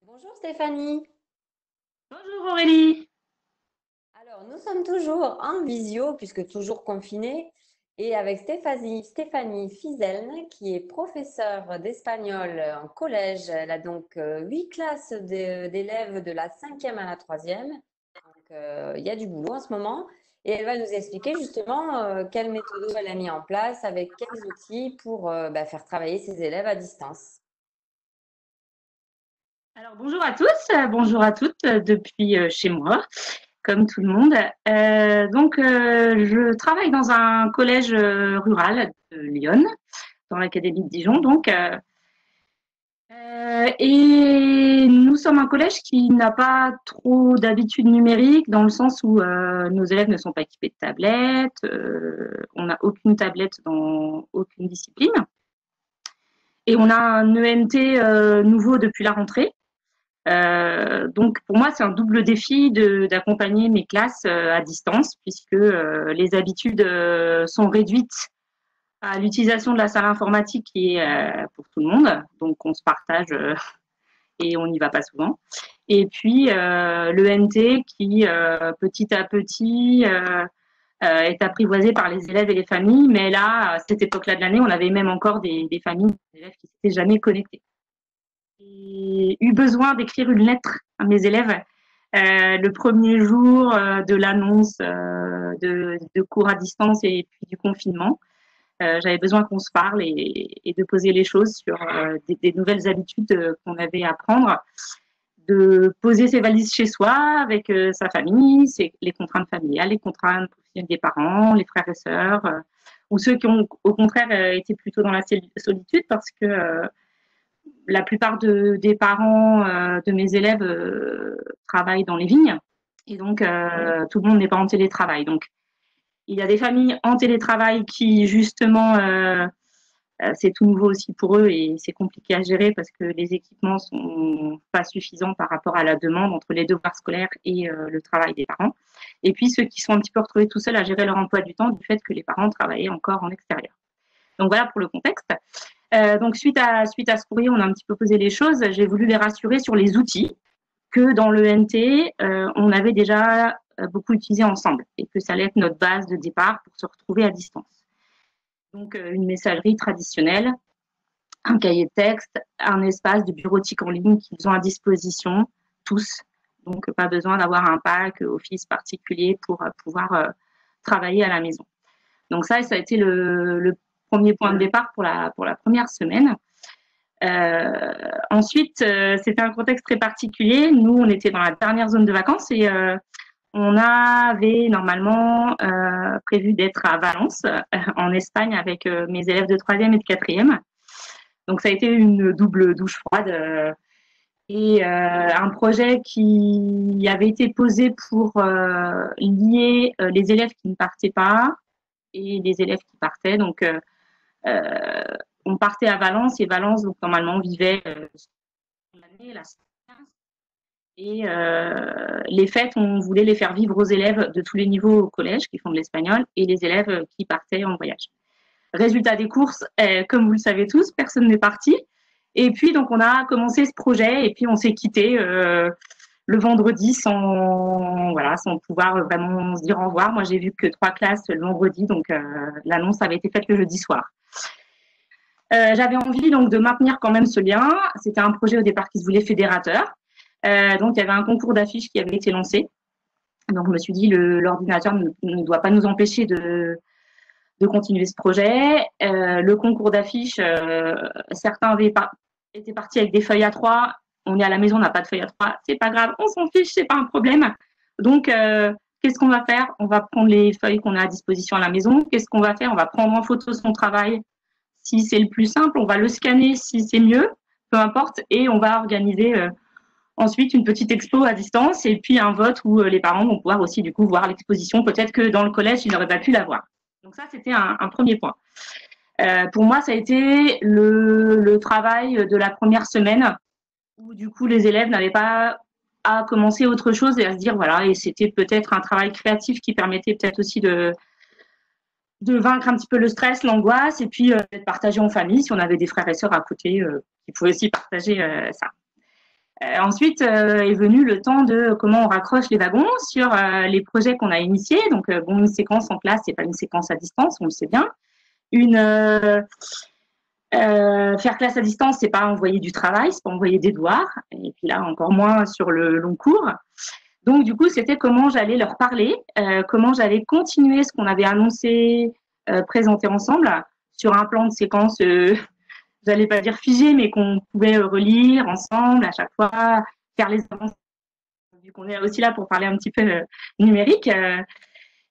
Bonjour Stéphanie. Bonjour Aurélie. Alors, nous sommes toujours en visio puisque toujours confinés et avec Stéphanie Fizeln qui est professeure d'espagnol en collège. Elle a donc 8 classes d'élèves de la cinquième à la troisième. Donc, il y a du boulot en ce moment et elle va nous expliquer justement quelle méthode elle a mis en place, avec quels outils pour faire travailler ses élèves à distance. Alors bonjour à tous, bonjour à toutes depuis chez moi, comme tout le monde. Je travaille dans un collège rural de Lyon, dans l'académie de Dijon. Et nous sommes un collège qui n'a pas trop d'habitude numérique dans le sens où nos élèves ne sont pas équipés de tablettes, on n'a aucune tablette dans aucune discipline. Et on a un ENT nouveau depuis la rentrée. Donc pour moi, c'est un double défi d'accompagner mes classes à distance, puisque les habitudes sont réduites à l'utilisation de la salle informatique qui est pour tout le monde. Donc on se partage et on n'y va pas souvent. Et puis le NT qui petit à petit est apprivoisé par les élèves et les familles. Mais là, à cette époque-là de l'année, on avait même encore des familles, des élèves qui s'étaient jamais connectés. J'ai eu besoin d'écrire une lettre à mes élèves le premier jour de l'annonce de cours à distance et puis du confinement. J'avais besoin qu'on se parle et de poser les choses sur des nouvelles habitudes qu'on avait à prendre, de poser ses valises chez soi avec sa famille, les contraintes familiales, les contraintes des parents, les frères et sœurs, ou ceux qui ont au contraire été plutôt dans la solitude parce que la plupart des parents de mes élèves travaillent dans les vignes et donc tout le monde n'est pas en télétravail. Donc il y a des familles en télétravail qui justement c'est tout nouveau aussi pour eux et c'est compliqué à gérer parce que les équipements sont pas suffisants par rapport à la demande entre les devoirs scolaires et le travail des parents. Et puis ceux qui sont un petit peu retrouvés tout seuls à gérer leur emploi du temps du fait que les parents travaillaient encore en extérieur. Donc voilà pour le contexte. Donc suite à ce courrier, on a un petit peu posé les choses. J'ai voulu les rassurer sur les outils que dans le NT, on avait déjà beaucoup utilisé ensemble et que ça allait être notre base de départ pour se retrouver à distance. Donc une messagerie traditionnelle, un cahier de texte, un espace de bureautique en ligne qu'ils ont à disposition tous. Donc pas besoin d'avoir un pack Office particulier pour pouvoir travailler à la maison. Donc ça a été le premier point de départ pour la première semaine. Ensuite, c'était un contexte très particulier. Nous, on était dans la dernière zone de vacances et on avait normalement prévu d'être à Valence, en Espagne, avec mes élèves de troisième et de quatrième. Donc ça a été une double douche froide et un projet qui avait été posé pour lier les élèves qui ne partaient pas et les élèves qui partaient. Donc euh, on partait à Valence et Valence, donc normalement, on vivait l'année, la et les fêtes, on voulait les faire vivre aux élèves de tous les niveaux au collège qui font de l'espagnol et les élèves qui partaient en voyage. Résultat des courses, comme vous le savez tous, personne n'est parti. Et puis, donc, on a commencé ce projet et puis on s'est quitté le vendredi sans pouvoir vraiment se dire au revoir. Moi, j'ai vu que 3 classes le vendredi, donc l'annonce avait été faite le jeudi soir. J'avais envie donc de maintenir quand même ce lien. C'était un projet au départ qui se voulait fédérateur. Donc, il y avait un concours d'affiches qui avait été lancé. Donc, je me suis dit, l'ordinateur ne doit pas nous empêcher de continuer ce projet. Le concours d'affiches, certains étaient partis avec des feuilles A3. On est à la maison, on n'a pas de feuilles A3. C'est pas grave, on s'en fiche, c'est pas un problème. Donc, qu'est-ce qu'on va faire? On va prendre les feuilles qu'on a à disposition à la maison. Qu'est-ce qu'on va faire? On va prendre en photo son travail si c'est le plus simple. On va le scanner si c'est mieux, peu importe. Et on va organiser ensuite une petite expo à distance et puis un vote où les parents vont pouvoir aussi du coup voir l'exposition. Peut-être que dans le collège, ils n'auraient pas pu la voir. Donc ça, c'était un premier point. Pour moi, ça a été le travail de la première semaine où du coup les élèves n'avaient pas à commencer autre chose et à se dire voilà, et c'était peut-être un travail créatif qui permettait peut-être aussi de vaincre un petit peu le stress, l'angoisse et puis d'être partagé en famille si on avait des frères et sœurs à côté qui pouvaient aussi partager ça. Ensuite est venu le temps de comment on raccroche les wagons sur les projets qu'on a initiés. Donc, bon, une séquence en classe, c'est pas une séquence à distance, on le sait bien. Faire classe à distance, c'est pas envoyer du travail, c'est pas envoyer des devoirs. Et puis là, encore moins sur le long cours. Donc, du coup, c'était comment j'allais leur parler, comment j'allais continuer ce qu'on avait annoncé, présenté ensemble sur un plan de séquence, j'allais pas dire figé, mais qu'on pouvait relire ensemble à chaque fois, faire les avancées. Vu qu'on est aussi là pour parler un petit peu numérique,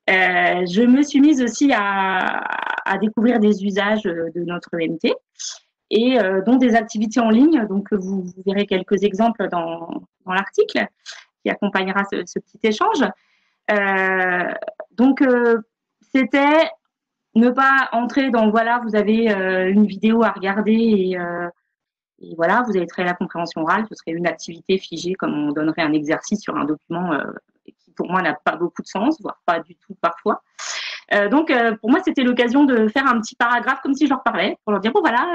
je me suis mise aussi à découvrir des usages de notre EMT et dont des activités en ligne. Donc, vous verrez quelques exemples dans l'article qui accompagnera ce petit échange. Donc, c'était ne pas entrer dans voilà, vous avez une vidéo à regarder et voilà, vous avez travaillé la compréhension orale, ce serait une activité figée comme on donnerait un exercice sur un document qui pour moi n'a pas beaucoup de sens, voire pas du tout parfois. Donc pour moi c'était l'occasion de faire un petit paragraphe comme si je leur parlais pour leur dire bon voilà,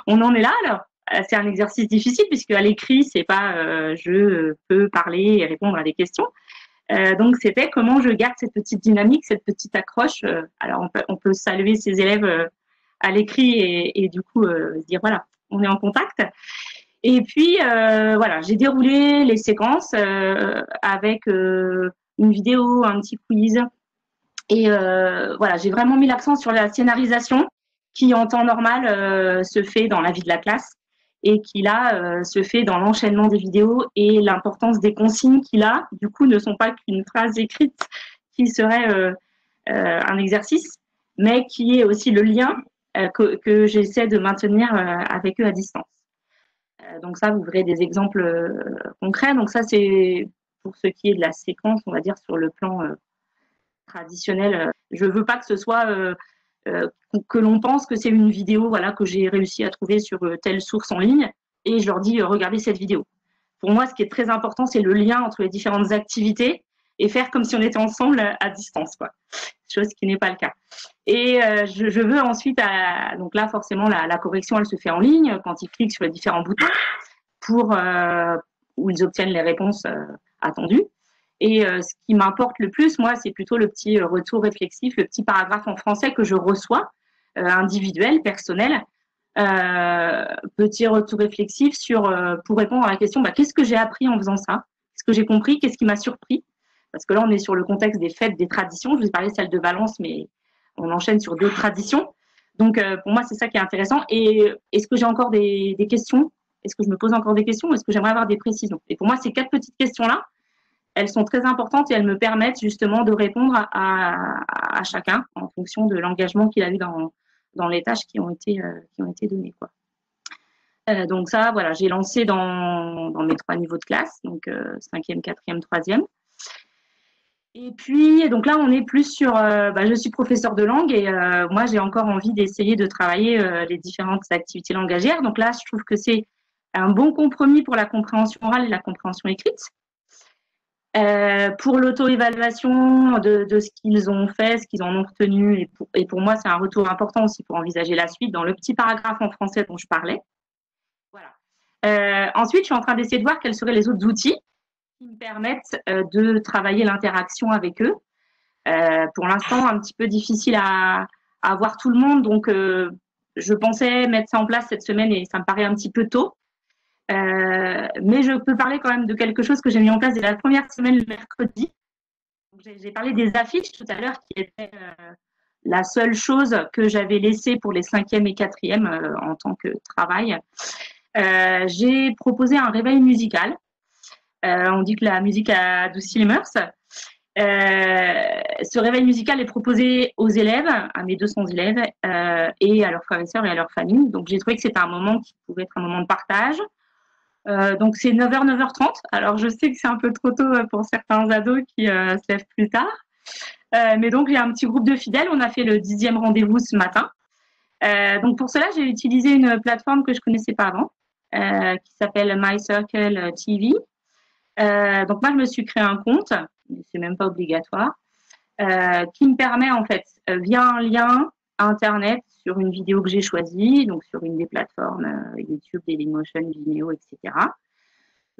on en est là alors. C'est un exercice difficile puisque à l'écrit c'est pas je peux parler et répondre à des questions. Donc c'était comment je garde cette petite dynamique, cette petite accroche. Alors on peut saluer ses élèves à l'écrit et du coup se dire voilà, on est en contact. Et puis voilà, j'ai déroulé les séquences avec une vidéo, un petit quiz. Et voilà, j'ai vraiment mis l'accent sur la scénarisation qui en temps normal se fait dans la vie de la classe et qui là se fait dans l'enchaînement des vidéos et l'importance des consignes qui là, du coup, ne sont pas qu'une phrase écrite qui serait un exercice, mais qui est aussi le lien que j'essaie de maintenir avec eux à distance. Donc ça, vous verrez des exemples concrets. Donc ça, c'est pour ce qui est de la séquence, on va dire, sur le plan traditionnel. Je veux pas que ce soit que l'on pense que c'est une vidéo voilà, que j'ai réussi à trouver sur telle source en ligne et je leur dis regardez cette vidéo. Pour moi, ce qui est très important, c'est le lien entre les différentes activités et faire comme si on était ensemble à distance, quoi. Chose qui n'est pas le cas. Et je veux ensuite, donc là, forcément, la correction, elle se fait en ligne quand ils cliquent sur les différents boutons pour où ils obtiennent les réponses attendues. Et ce qui m'importe le plus, moi, c'est plutôt le petit retour réflexif, le petit paragraphe en français que je reçois, individuel, personnel, petit retour réflexif sur pour répondre à la question qu'est-ce que j'ai appris en faisant ça, qu'est-ce que j'ai compris, qu'est-ce qui m'a surpris, parce que là on est sur le contexte des fêtes, des traditions. Je vous ai parlé de celle de Valence, mais on enchaîne sur d'autres traditions. Donc pour moi c'est ça qui est intéressant. Et est-ce que j'ai encore des questions, est-ce que je me pose encore des questions, est-ce que j'aimerais avoir des précisions? Et pour moi ces 4 petites questions là, elles sont très importantes et elles me permettent justement de répondre à chacun en fonction de l'engagement qu'il a eu dans les tâches qui ont été données, quoi. Donc ça, voilà, j'ai lancé dans mes 3 niveaux de classe, donc 5e, 4e, 3e. Et puis, donc là, on est plus sur, je suis professeure de langue et moi, j'ai encore envie d'essayer de travailler les différentes activités langagières. Donc là, je trouve que c'est un bon compromis pour la compréhension orale et la compréhension écrite. Pour l'auto-évaluation de ce qu'ils ont fait, ce qu'ils en ont retenu, et pour moi, c'est un retour important aussi pour envisager la suite dans le petit paragraphe en français dont je parlais. Voilà. Ensuite, je suis en train d'essayer de voir quels seraient les autres outils qui me permettent de travailler l'interaction avec eux. Pour l'instant, un petit peu difficile à voir tout le monde, donc je pensais mettre ça en place cette semaine et ça me paraît un petit peu tôt. Mais je peux parler quand même de quelque chose que j'ai mis en place dès la première semaine le mercredi. J'ai parlé des affiches tout à l'heure qui étaient la seule chose que j'avais laissée pour les 5e et 4e en tant que travail. J'ai proposé un réveil musical. On dit que la musique adoucit les mœurs. Ce réveil musical est proposé aux élèves, à mes 200 élèves, et à leurs frères et sœurs et à leurs familles. Donc j'ai trouvé que c'était un moment qui pouvait être un moment de partage. Donc c'est 9h, 9h30. Alors je sais que c'est un peu trop tôt pour certains ados qui se lèvent plus tard. Mais donc il y a un petit groupe de fidèles. On a fait le 10e rendez-vous ce matin. Donc pour cela, j'ai utilisé une plateforme que je connaissais pas avant, qui s'appelle My Circle TV. Donc moi je me suis créé un compte, mais c'est même pas obligatoire, qui me permet en fait via un lien internet sur une vidéo que j'ai choisie, donc sur une des plateformes YouTube, Dailymotion, Vimeo, etc.,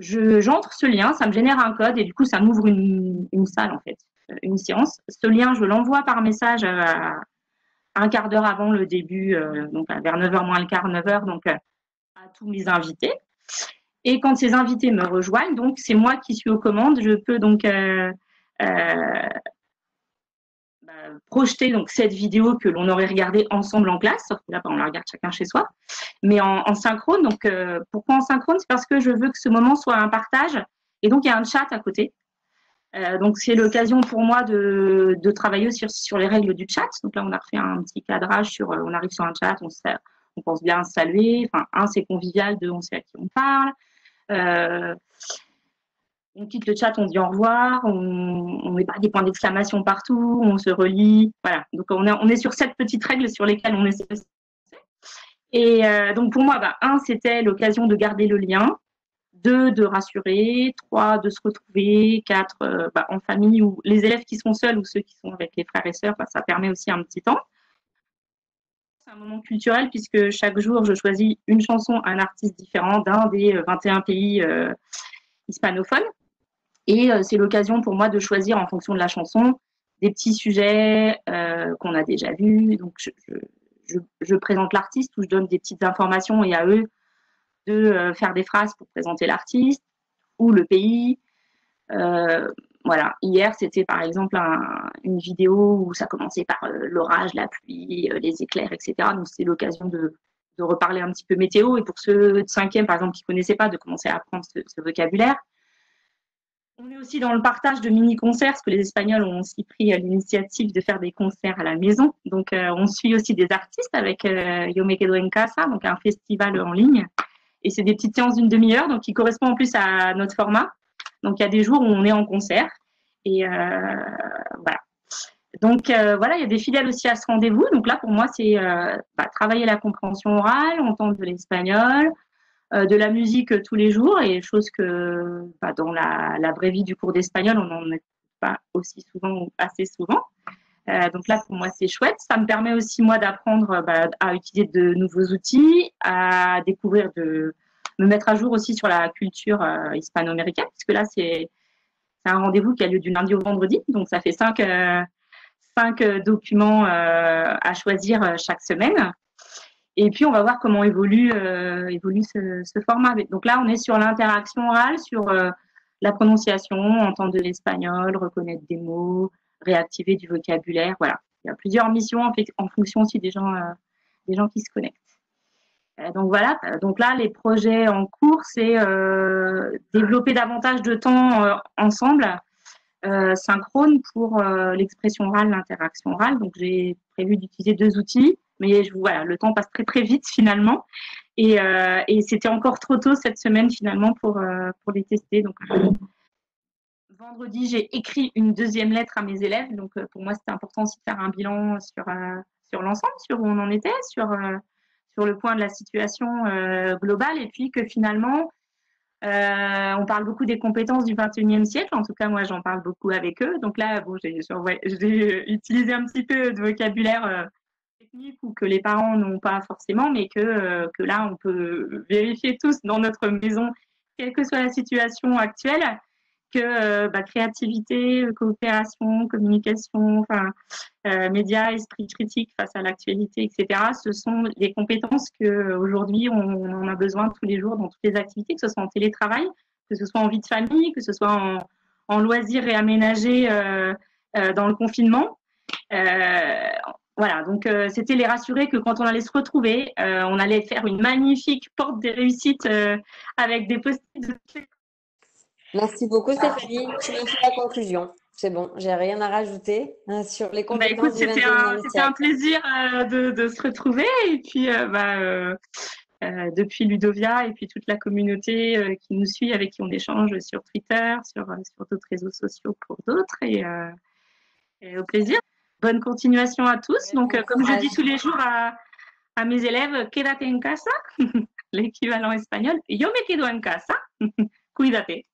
j'entre ce lien, ça me génère un code et du coup, ça m'ouvre une salle, en fait, une séance. Ce lien, je l'envoie par message un quart d'heure avant le début, donc vers 9h moins le quart, 9h, donc à tous mes invités. Et quand ces invités me rejoignent, donc c'est moi qui suis aux commandes, je peux donc projeter donc cette vidéo que l'on aurait regardée ensemble en classe, sauf que là, on la regarde chacun chez soi, mais en synchrone. Donc, pourquoi en synchrone? C'est parce que je veux que ce moment soit un partage. Et donc, il y a un chat à côté. Donc, c'est l'occasion pour moi de travailler sur les règles du chat. Donc là, on a refait un petit cadrage sur, on arrive sur un chat, on pense bien se saluer. Enfin, un, c'est convivial, deux, on sait à qui on parle. On quitte le chat, on dit au revoir, on met pas des points d'exclamation partout, on se relie. Voilà. Donc, on est sur 7 petites règles sur lesquelles on essaie. Et donc, pour moi, un, c'était l'occasion de garder le lien. 2, de rassurer. 3, de se retrouver. 4, en famille ou les élèves qui sont seuls ou ceux qui sont avec les frères et sœurs, ça permet aussi un petit temps. C'est un moment culturel puisque chaque jour, je choisis une chanson, un artiste différent d'un des 21 pays hispanophones. Et c'est l'occasion pour moi de choisir en fonction de la chanson des petits sujets qu'on a déjà vus. Donc, je présente l'artiste ou je donne des petites informations et à eux de faire des phrases pour présenter l'artiste ou le pays. Voilà. Hier, c'était par exemple une vidéo où ça commençait par l'orage, la pluie, les éclairs, etc. Donc, c'est l'occasion de reparler un petit peu météo. Et pour ceux de 5e, par exemple, qui ne connaissaient pas, de commencer à apprendre ce vocabulaire. On est aussi dans le partage de mini-concerts, parce que les Espagnols ont aussi pris l'initiative de faire des concerts à la maison. Donc, on suit aussi des artistes avec Yo Me Quedo en Casa, donc un festival en ligne. Et c'est des petites séances d'une demi-heure, donc qui correspond en plus à notre format. Donc, il y a des jours où on est en concert. Et voilà. Donc, voilà, il y a des fidèles aussi à ce rendez-vous. Donc là, pour moi, c'est travailler la compréhension orale, entendre de l'espagnol, de la musique tous les jours, et chose que dans la vraie vie du cours d'espagnol, on n'en est pas aussi souvent ou assez souvent. Donc là, pour moi, c'est chouette. Ça me permet aussi, moi, d'apprendre à utiliser de nouveaux outils, à découvrir, de me mettre à jour aussi sur la culture hispano-américaine, puisque là, c'est un rendez-vous qui a lieu du lundi au vendredi. Donc, ça fait 5 documents à choisir chaque semaine. Et puis, on va voir comment évolue ce format. Donc là, on est sur l'interaction orale, sur la prononciation, entendre de l'espagnol, reconnaître des mots, réactiver du vocabulaire. Voilà. Il y a plusieurs missions en fonction aussi des gens qui se connectent. Donc voilà. Donc là, les projets en cours, c'est développer davantage de temps ensemble, synchrone pour l'expression orale, l'interaction orale. Donc j'ai prévu d'utiliser 2 outils. Mais voilà, le temps passe très très vite finalement, et c'était encore trop tôt cette semaine finalement pour les tester. Donc vendredi, j'ai écrit une 2e lettre à mes élèves. Donc pour moi, c'était important aussi de faire un bilan sur l'ensemble, sur où on en était, sur le point de la situation globale, et puis que finalement on parle beaucoup des compétences du 21e siècle. En tout cas, moi, j'en parle beaucoup avec eux. Donc là, bon, j'ai utilisé un petit peu de vocabulaire technique ou que les parents n'ont pas forcément, mais que là, on peut vérifier tous dans notre maison, quelle que soit la situation actuelle, que créativité, coopération, communication, médias, esprit critique face à l'actualité, etc., ce sont des compétences qu'aujourd'hui, on en a besoin tous les jours dans toutes les activités, que ce soit en télétravail, que ce soit en vie de famille, que ce soit en loisirs réaménagés dans le confinement. Voilà, donc c'était les rassurer que quand on allait se retrouver, on allait faire une magnifique porte des réussites avec des post-it. Merci beaucoup Stéphanie, tu m'as fait la conclusion. C'est bon, j'ai rien à rajouter sur les compétences du 21e siècle. C'était un plaisir de se retrouver, et puis depuis Ludovia et puis toute la communauté qui nous suit, avec qui on échange sur Twitter, sur d'autres réseaux sociaux pour d'autres, et au plaisir. Bonne continuation à tous. Donc, comme je dis tous les jours à mes élèves, quédate en casa, l'équivalent espagnol, yo me quedo en casa, cuídate.